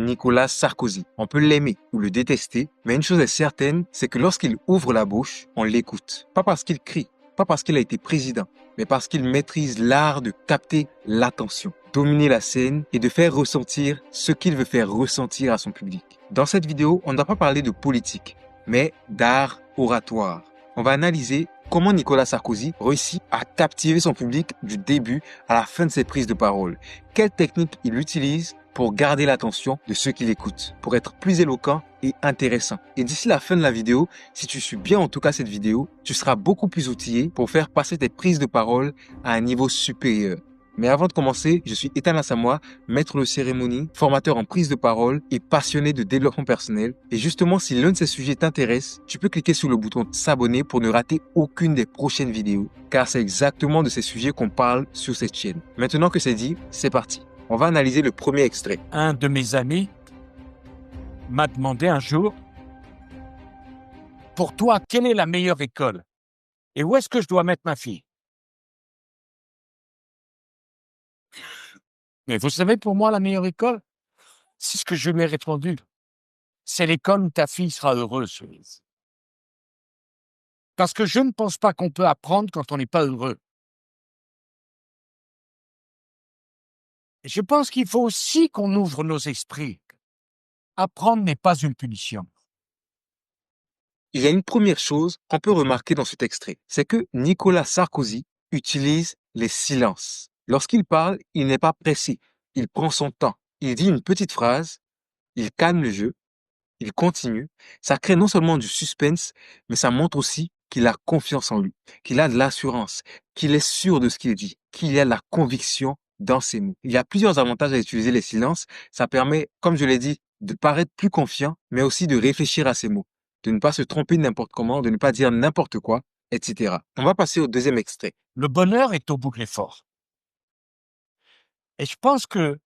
Nicolas Sarkozy. On peut l'aimer ou le détester, mais une chose est certaine, c'est que lorsqu'il ouvre la bouche, on l'écoute. Pas parce qu'il crie, pas parce qu'il a été président, mais parce qu'il maîtrise l'art de capter l'attention, dominer la scène et de faire ressentir ce qu'il veut faire ressentir à son public. Dans cette vidéo, on ne va pas parler de politique, mais d'art oratoire. On va analyser comment Nicolas Sarkozy réussit à captiver son public du début à la fin de ses prises de parole. Quelle technique il utilise pour garder l'attention de ceux qui l'écoutent, pour être plus éloquent et intéressant. Et d'ici la fin de la vidéo, si tu suis bien en tout cas cette vidéo, tu seras beaucoup plus outillé pour faire passer tes prises de parole à un niveau supérieur. Mais avant de commencer, je suis Ethan Assamoah, maître de cérémonie, formateur en prise de parole et passionné de développement personnel. Et justement, si l'un de ces sujets t'intéresse, tu peux cliquer sur le bouton s'abonner pour ne rater aucune des prochaines vidéos, car c'est exactement de ces sujets qu'on parle sur cette chaîne. Maintenant que c'est dit, c'est parti. On va analyser le premier extrait. Un de mes amis m'a demandé un jour, pour toi, quelle est la meilleure école? Et où est-ce que je dois mettre ma fille? Mais vous savez, pour moi, la meilleure école, c'est ce que je lui ai répondu. C'est l'école où ta fille sera heureuse. Parce que je ne pense pas qu'on peut apprendre quand on n'est pas heureux. Et je pense qu'il faut aussi qu'on ouvre nos esprits. Apprendre n'est pas une punition. Il y a une première chose qu'on peut remarquer dans cet extrait, c'est que Nicolas Sarkozy utilise les silences. Lorsqu'il parle, il n'est pas pressé, il prend son temps, il dit une petite phrase, il calme le jeu, il continue. Ça crée non seulement du suspense, mais ça montre aussi qu'il a confiance en lui, qu'il a de l'assurance, qu'il est sûr de ce qu'il dit, qu'il y a la conviction dans ses mots. Il y a plusieurs avantages à utiliser les silences. Ça permet, comme je l'ai dit, de paraître plus confiant, mais aussi de réfléchir à ses mots, de ne pas se tromper n'importe comment, de ne pas dire n'importe quoi, etc. On va passer au deuxième extrait. Le bonheur est au bout de l'effort. Et je pense que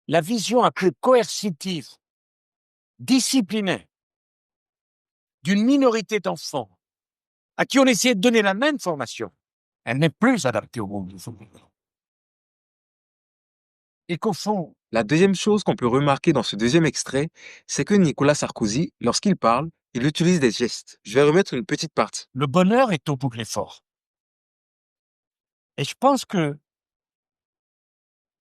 la vision un peu coercitive, disciplinée, d'une minorité d'enfants à qui on essayait de donner la même formation, elle n'est plus adaptée au monde. Et qu'au fond, La deuxième chose qu'on peut remarquer dans ce deuxième extrait, c'est que Nicolas Sarkozy, lorsqu'il parle, il utilise des gestes. Je vais remettre une petite partie. le bonheur est au bout de l'effort. Et je pense que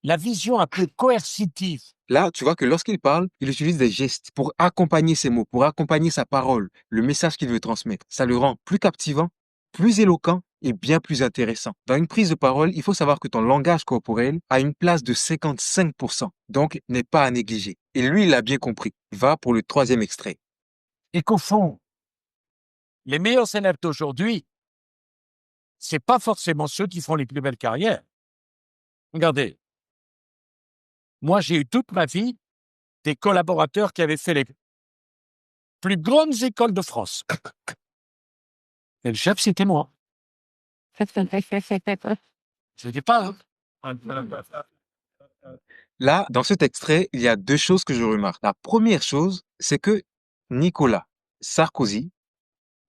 la vision un peu coercitive, Là, tu vois que lorsqu'il parle, il utilise des gestes pour accompagner ses mots, pour accompagner sa parole, le message qu'il veut transmettre. Ça le rend plus captivant, plus éloquent et bien plus intéressant. Dans une prise de parole, il faut savoir que ton langage corporel a une place de 55%, donc n'est pas à négliger. Et lui, il a bien compris. Va pour le troisième extrait. et qu'au fond, les meilleurs élèves d'aujourd'hui, c'est pas forcément ceux qui font les plus belles carrières. Regardez, moi j'ai eu toute ma vie des collaborateurs qui avaient fait les plus grandes écoles de France. Et le chef, c'était moi. C'était pas... Là, dans cet extrait, il y a deux choses que je remarque. La première chose, c'est que Nicolas Sarkozy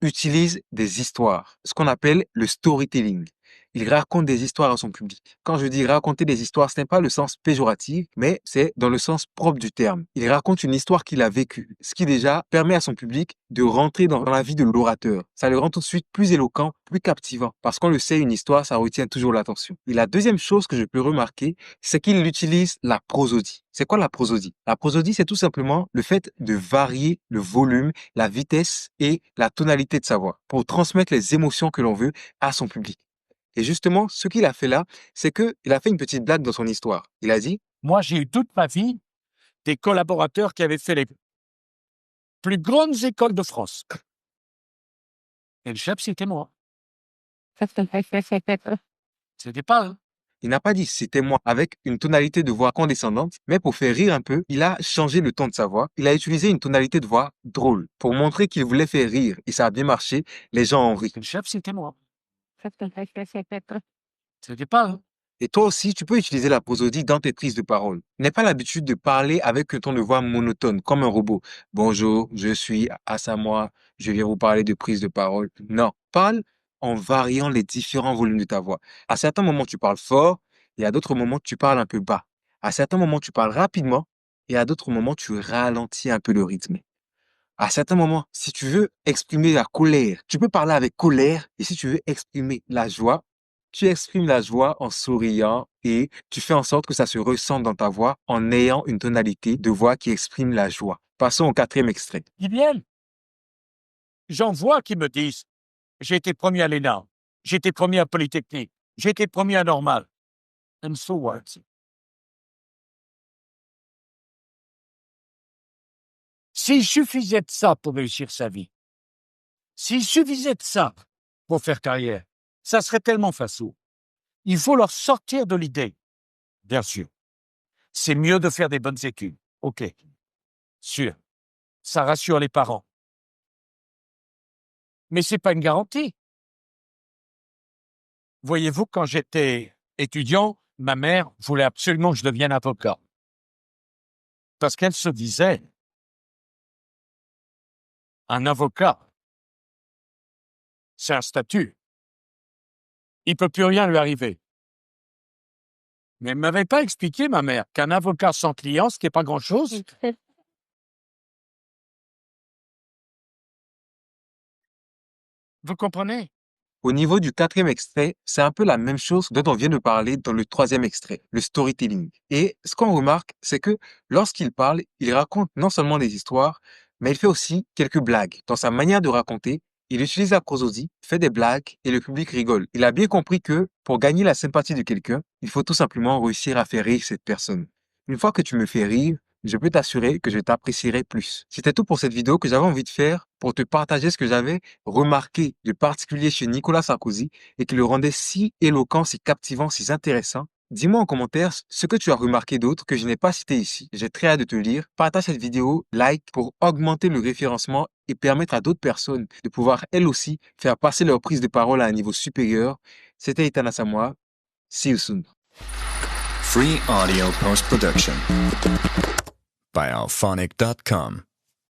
utilise des histoires, ce qu'on appelle le storytelling. Il raconte des histoires à son public. Quand je dis raconter des histoires, ce n'est pas le sens péjoratif, mais c'est dans le sens propre du terme. Il raconte une histoire qu'il a vécue, ce qui déjà permet à son public de rentrer dans la vie de l'orateur. Ça le rend tout de suite plus éloquent, plus captivant, parce qu'on le sait, une histoire, ça retient toujours l'attention. Et la deuxième chose que je peux remarquer, c'est qu'il utilise la prosodie. C'est quoi la prosodie? La prosodie, c'est tout simplement le fait de varier le volume, la vitesse et la tonalité de sa voix pour transmettre les émotions que l'on veut à son public. Et justement, ce qu'il a fait là, c'est qu'il a fait une petite blague dans son histoire. Il a dit, Moi, j'ai eu toute ma vie des collaborateurs qui avaient fait les plus grandes écoles de France. Et le chef, c'était moi. C'était pas eux. il n'a pas dit c'était moi avec une tonalité de voix condescendante, mais pour faire rire un peu, il a changé le ton de sa voix. Il a utilisé une tonalité de voix drôle pour montrer qu'il voulait faire rire et ça a bien marché. Les gens ont ri. Et le chef, c'était moi. C'était pas eux. Et toi aussi, tu peux utiliser la prosodie dans tes prises de parole. N'aie pas l'habitude de parler avec un ton de voix monotone, comme un robot. Bonjour, je suis Assamoah, je viens vous parler de prise de parole. Non, parle en variant les différents volumes de ta voix. À certains moments, tu parles fort et à d'autres moments, tu parles un peu bas. À certains moments, tu parles rapidement et à d'autres moments, tu ralentis un peu le rythme. À certains moments, si tu veux exprimer la colère, tu peux parler avec colère. Et si tu veux exprimer la joie, tu exprimes la joie en souriant et tu fais en sorte que ça se ressente dans ta voix en ayant une tonalité de voix qui exprime la joie. Passons au 4e extrait. Ils viennent. J'en vois qui me disent j'ai été premier à l'ENA, j'ai été premier à Polytechnique, j'ai été premier à Normal. And so what? S'il suffisait de ça pour réussir sa vie, s'il suffisait de ça pour faire carrière, ça serait tellement facile. Il faut leur sortir de l'idée. Bien sûr. C'est mieux de faire des bonnes études. OK. Sûr. Ça rassure les parents. Mais c'est pas une garantie. Voyez-vous, quand j'étais étudiant, ma mère voulait absolument que je devienne avocat. Parce qu'elle se disait, un avocat, c'est un statut. Il ne peut plus rien lui arriver. Mais elle ne m'avait pas expliqué, ma mère, qu'un avocat sans client, ce qui n'est pas grand-chose. Vous comprenez? Au niveau du 4e extrait, c'est un peu la même chose dont on vient de parler dans le 3e extrait, le storytelling. Et ce qu'on remarque, c'est que lorsqu'il parle, il raconte non seulement des histoires, mais il fait aussi quelques blagues. Dans sa manière de raconter, il utilise la prosodie, fait des blagues et le public rigole. Il a bien compris que pour gagner la sympathie de quelqu'un, il faut tout simplement réussir à faire rire cette personne. Une fois que tu me fais rire, je peux t'assurer que je t'apprécierai plus. C'était tout pour cette vidéo que j'avais envie de faire pour te partager ce que j'avais remarqué de particulier chez Nicolas Sarkozy et qui le rendait si éloquent, si captivant, si intéressant. Dis-moi en commentaire ce que tu as remarqué d'autre que je n'ai pas cité ici. J'ai très hâte de te lire. Partage cette vidéo, like pour augmenter le référencement et permettre à d'autres personnes de pouvoir elles aussi faire passer leur prise de parole à un niveau supérieur. C'était Itana Samoa. See you soon. Free audio post-production by alphonic.com.